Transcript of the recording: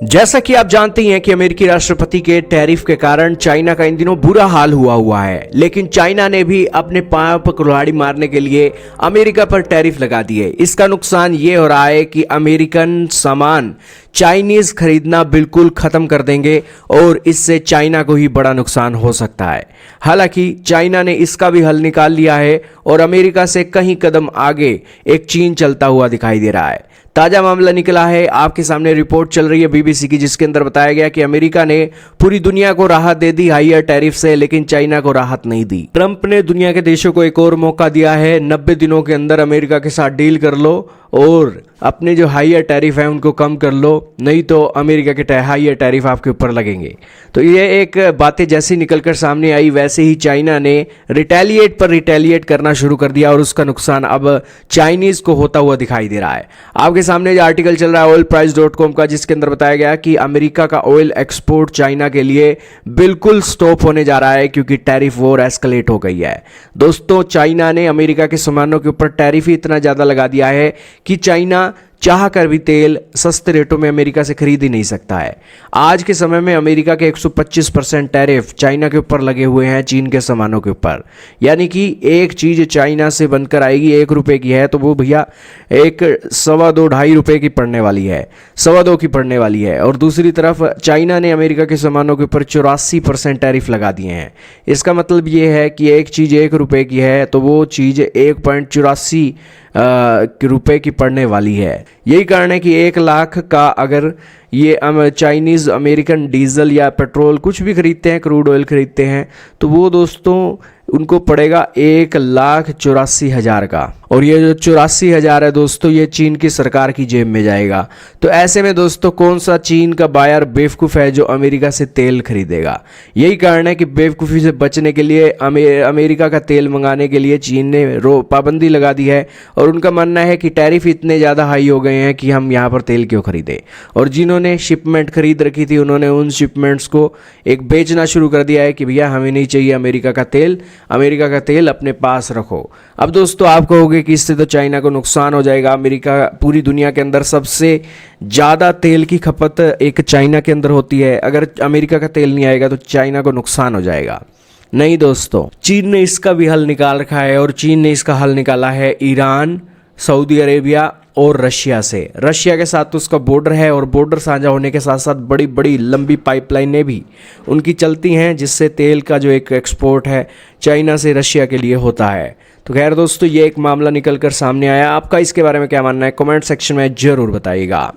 जैसा कि आप जानते हैं कि अमेरिकी राष्ट्रपति के टैरिफ के कारण चाइना का इन दिनों बुरा हाल हुआ है, लेकिन चाइना ने भी अपने पांव पर कुल्हाड़ी मारने के लिए अमेरिका पर टैरिफ लगा दिए। इसका नुकसान ये हो रहा है कि अमेरिकन सामान चाइनीज खरीदना बिल्कुल खत्म कर देंगे और इससे चाइना को ही बड़ा नुकसान हो सकता है। हालांकि चाइना ने इसका भी हल निकाल लिया है और अमेरिका से कहीं कदम आगे एक चीन चलता हुआ दिखाई दे रहा है। ताजा मामला निकला है, आपके सामने रिपोर्ट चल रही है बीबीसी की, जिसके अंदर बताया गया कि अमेरिका ने पूरी दुनिया को राहत दे दी हायर टैरिफ से, लेकिन चाइना को राहत नहीं दी। ट्रंप ने दुनिया के देशों को एक और मौका दिया है, 90 दिनों के अंदर अमेरिका के साथ डील कर लो और अपने जो हायर टैरिफ है उनको कम कर लो, नहीं तो अमेरिका के हायर टैरिफ आपके ऊपर लगेंगे। तो ये एक बातें जैसी निकलकर सामने आई, वैसे ही चाइना ने रिटेलिएट पर रिटेलिएट करना शुरू कर दिया और उसका नुकसान अब चाइनीज को होता हुआ दिखाई दे रहा है। आपके सामने जो आर्टिकल चल रहा है oilprice.com का, जिसके अंदर बताया गया कि अमेरिका का ऑयल एक्सपोर्ट चाइना के लिए बिल्कुल स्टॉप होने जा रहा है क्योंकि टैरिफ वॉर एस्केलेट हो गई है। दोस्तों, चाइना ने अमेरिका के सामानों के ऊपर टैरिफ ही इतना ज्यादा लगा दिया है कि चाइना चाह कर भी तेल सस्ते रेटों में अमेरिका से खरीद ही नहीं सकता है। आज के समय में अमेरिका के 125% टैरिफ चाइना के ऊपर लगे हुए हैं चीन के सामानों के ऊपर, यानी कि एक चीज चाइना से बनकर आएगी 1 रुपए की है तो वो भैया एक 2.25-2.5 रुपए की पड़ने वाली है, 2.25 की पड़ने वाली है। और दूसरी तरफ चाइना ने अमेरिका के सामानों के ऊपर 84% टैरिफ लगा दिए हैं। इसका मतलब ये है कि एक चीज 1 रुपए की है तो वो चीज 1.84 रुपए की पड़ने वाली है। यही कारण है कि 1 लाख का अगर ये चाइनीज अमेरिकन डीजल या पेट्रोल कुछ भी खरीदते हैं, क्रूड ऑयल खरीदते हैं, तो वो दोस्तों उनको पड़ेगा 1,84,000 का। और ये जो 84,000 है दोस्तों, ये चीन की सरकार की जेब में जाएगा। तो ऐसे में दोस्तों कौन सा चीन का बायर बेवकूफ़ है जो अमेरिका से तेल खरीदेगा। यही कारण है कि बेवकूफ़ी से बचने के लिए अमेरिका का तेल मंगाने के लिए चीन ने पाबंदी लगा दी है और उनका मानना है कि टैरिफ इतने ज़्यादा हाई हो गए हैं कि हम यहाँ पर तेल क्यों खरीदें। और जिन्होंने शिपमेंट खरीद रखी थी उन्होंने उन शिपमेंट्स को एक बेचना शुरू कर दिया है कि भैया हमें नहीं चाहिए अमेरिका का तेल, अमेरिका का तेल अपने पास रखो। अब दोस्तों आप कहोगे कि इससे तो चाइना को नुकसान हो जाएगा। अमेरिका पूरी दुनिया के अंदर सबसे ज़्यादा तेल की खपत एक चाइना के अंदर होती है, अगर अमेरिका का तेल नहीं आएगा तो चाइना को नुकसान हो जाएगा। नहीं दोस्तों, चीन ने इसका भी हल निकाल रखा है और चीन ने इसका हल निकाला है ईरान, सऊदी अरेबिया और रशिया से। रशिया के साथ तो उसका बॉर्डर है और बॉर्डर साझा होने के साथ साथ बड़ी बड़ी लंबी पाइपलाइनें भी उनकी चलती हैं, जिससे तेल का जो एक एक्सपोर्ट है चाइना से रशिया के लिए होता है। तो खैर दोस्तों, ये एक मामला निकल कर सामने आया। आपका इसके बारे में क्या मानना है, कमेंट सेक्शन में ज़रूर बताइएगा।